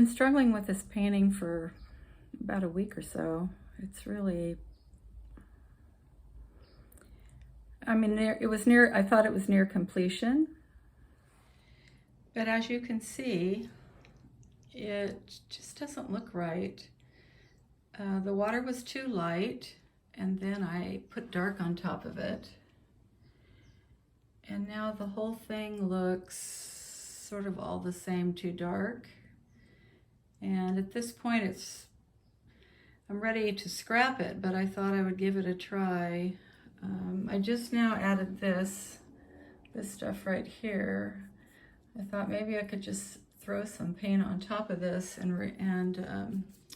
struggling with this painting for about a week or so. It's really, I mean, I thought it was near completion. But as you can see, it just doesn't look right. The water was too light, and then I put dark on top of it. And now the whole thing looks sort of all the same, too dark. And at this point, I'm ready to scrap it, but I thought I would give it a try. I just now added this stuff right here. I thought maybe I could just throw some paint on top of this and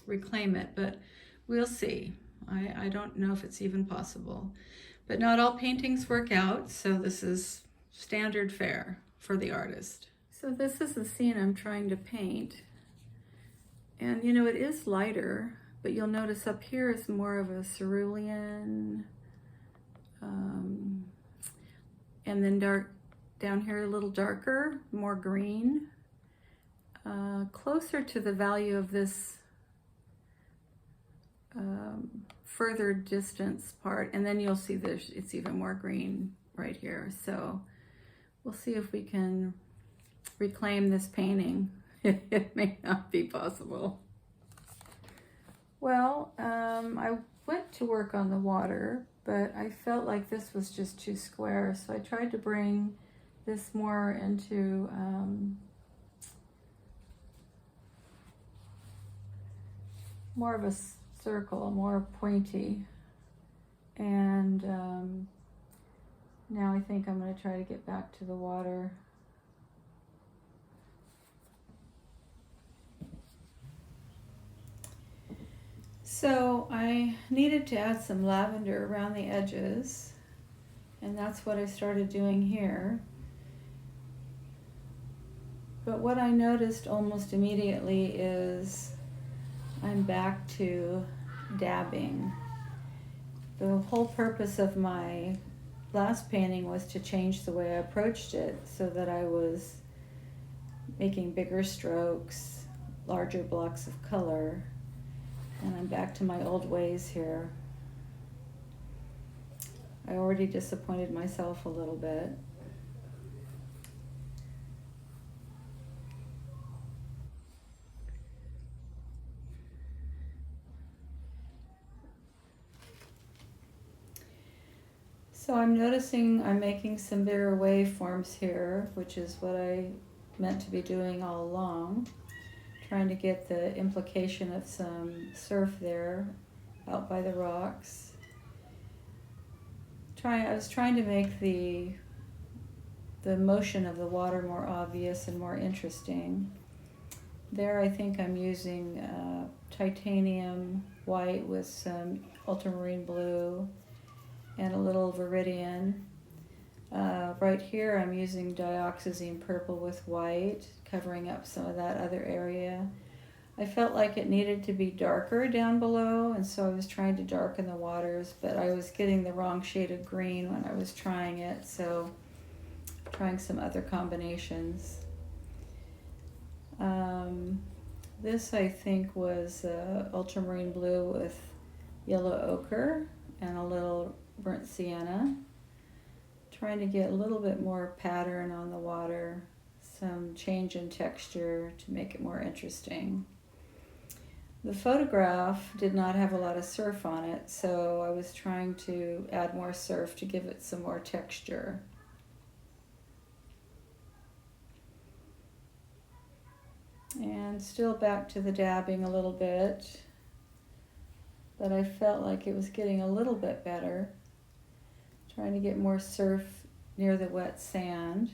reclaim it, but we'll see. I don't know if it's even possible. But not all paintings work out, so this is standard fare for the artist. So this is the scene I'm trying to paint. And you know, it is lighter, but you'll notice up here is more of a cerulean, and then dark down here a little darker, more green, closer to the value of this further distance part, and then you'll see it's even more green right here. So we'll see if we can reclaim this painting. It may not be possible. Well, I went to work on the water, but I felt like this was just too square, so I tried to bring this more into more of a circle, more pointy. And now I think I'm going to try to get back to the water. So I needed to add some lavender around the edges, and that's what I started doing here. But what I noticed almost immediately is I'm back to dabbing. The whole purpose of my last painting was to change the way I approached it so that I was making bigger strokes, larger blocks of color, and I'm back to my old ways here. I already disappointed myself a little bit. So I'm noticing I'm making some bigger waveforms here, which is what I meant to be doing all along. Trying to get the implication of some surf there out by the rocks. I was trying to make the motion of the water more obvious and more interesting. There I think I'm using titanium white with some ultramarine blue and a little viridian. Right here I'm using dioxazine purple with white, covering up some of that other area. I felt like it needed to be darker down below, and so I was trying to darken the waters, but I was getting the wrong shade of green when I was trying it, so trying some other combinations. This I think was ultramarine blue with yellow ochre and a little burnt sienna. Trying to get a little bit more pattern on the water, some change in texture to make it more interesting. The photograph did not have a lot of surf on it, so I was trying to add more surf to give it some more texture. And still back to the dabbing a little bit, but I felt like it was getting a little bit better. Trying to get more surf near the wet sand.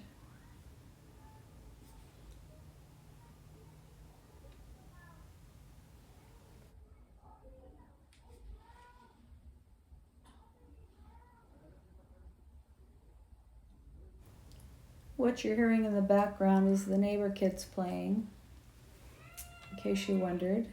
What you're hearing in the background is the neighbor kids playing, in case you wondered.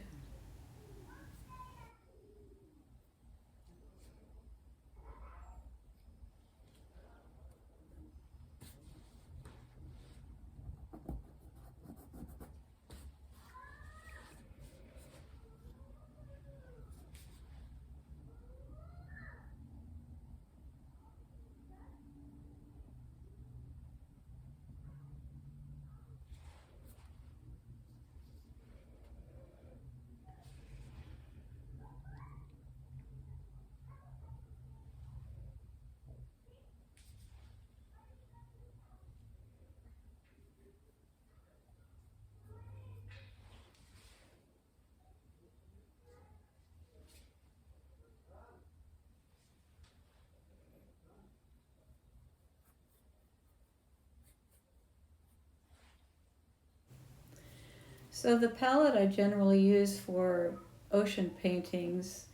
So the palette I generally use for ocean paintings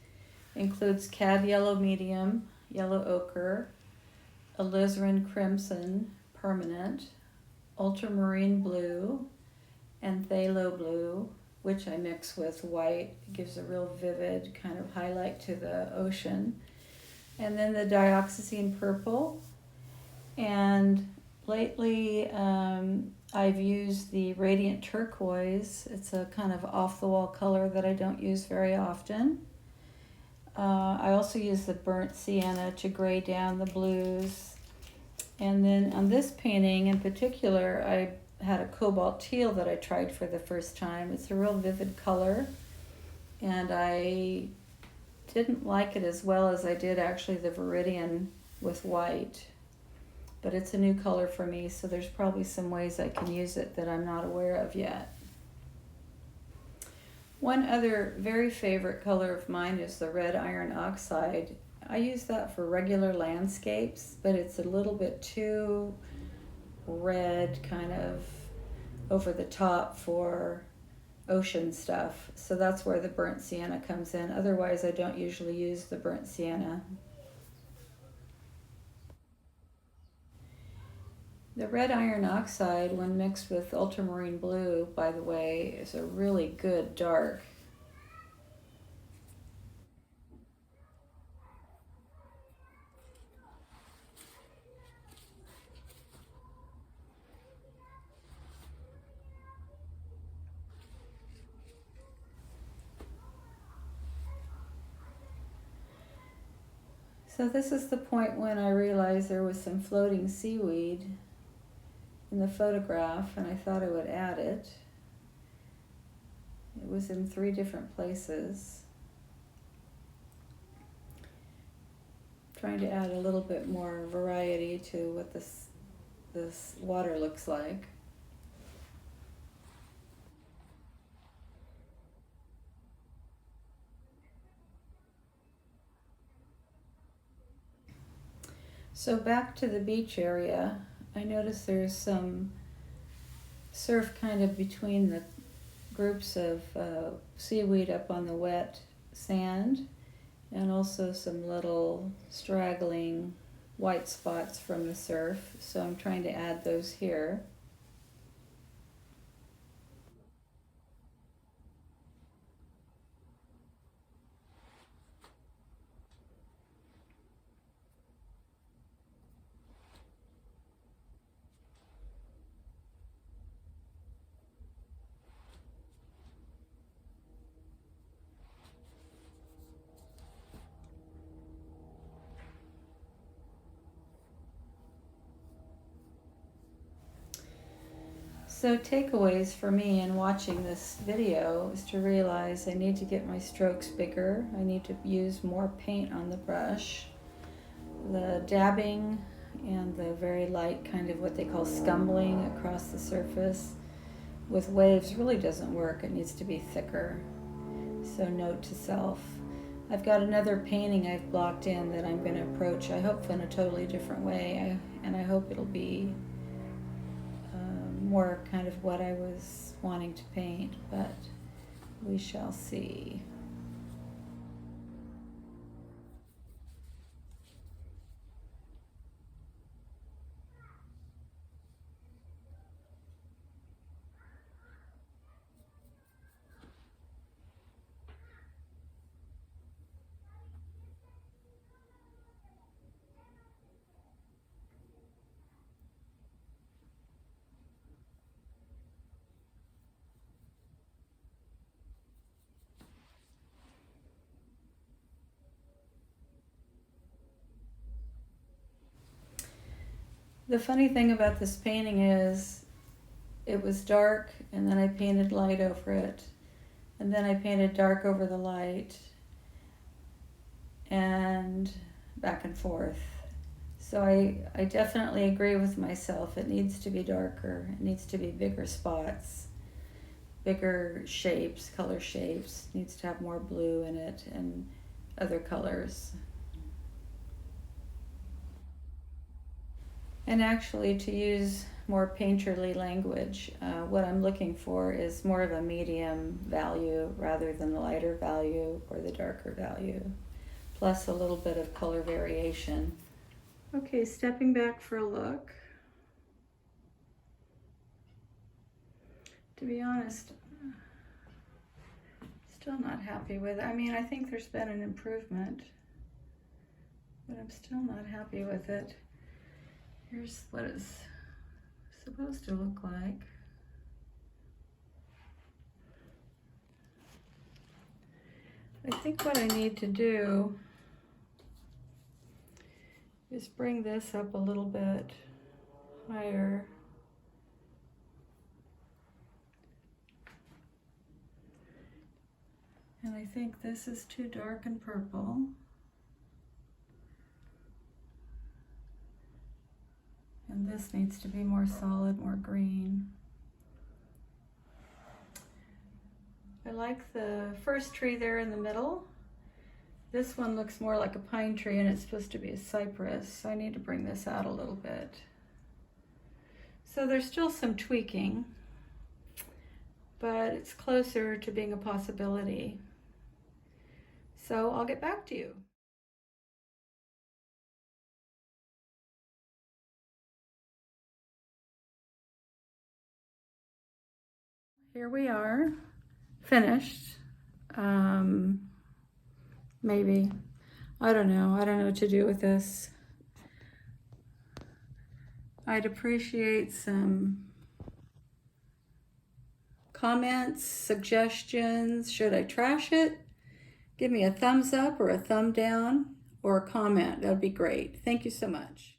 includes Cad Yellow Medium, Yellow Ochre, Alizarin Crimson Permanent, Ultramarine Blue, and Phthalo Blue, which I mix with white. It gives a real vivid kind of highlight to the ocean. And then the Dioxazine Purple. And lately I've used the Radiant Turquoise. It's a kind of off-the-wall color that I don't use very often. I also use the Burnt Sienna to gray down the blues. And then on this painting in particular, I had a cobalt teal that I tried for the first time. It's a real vivid color, and I didn't like it as well as I did actually the Viridian with white. But it's a new color for me, so there's probably some ways I can use it that I'm not aware of yet. One other very favorite color of mine is the red iron oxide. I use that for regular landscapes, but it's a little bit too red, kind of over the top for ocean stuff. So that's where the burnt sienna comes in. Otherwise, I don't usually use the burnt sienna. The red iron oxide, when mixed with ultramarine blue, by the way, is a really good dark. So this is the point when I realized there was some floating seaweed in the photograph, and I thought I would add it. It was in 3 different places. Trying to add a little bit more variety to what this water looks like. So back to the beach area, I noticed there's some surf kind of between the groups of seaweed up on the wet sand, and also some little straggling white spots from the surf. So I'm trying to add those here. So takeaways for me in watching this video is to realize I need to get my strokes bigger. I need to use more paint on the brush. The dabbing and the very light kind of what they call scumbling across the surface with waves really doesn't work. It needs to be thicker. So note to self. I've got another painting I've blocked in that I'm going to approach, I hope, in a totally different way, and I hope it'll be more kind of what I was wanting to paint, but we shall see. The funny thing about this painting is it was dark, and then I painted light over it, and then I painted dark over the light, and back and forth. So I definitely agree with myself. It needs to be darker. It needs to be bigger spots, bigger shapes, color shapes. It needs to have more blue in it and other colors. And actually, to use more painterly language, what I'm looking for is more of a medium value rather than the lighter value or the darker value, plus a little bit of color variation. Okay, stepping back for a look. To be honest, still not happy with it. I mean, I think there's been an improvement, but I'm still not happy with it. Here's what it's supposed to look like. I think what I need to do is bring this up a little bit higher. And I think this is too dark and purple. And this needs to be more solid, more green. I like the first tree there in the middle. This one looks more like a pine tree and it's supposed to be a cypress. So I need to bring this out a little bit. So there's still some tweaking, but it's closer to being a possibility. So I'll get back to you. Here we are, finished. Maybe. I don't know what to do with this. I'd appreciate some comments, suggestions. Should I trash it? Give me a thumbs up or a thumb down or a comment. That would be great. Thank you so much.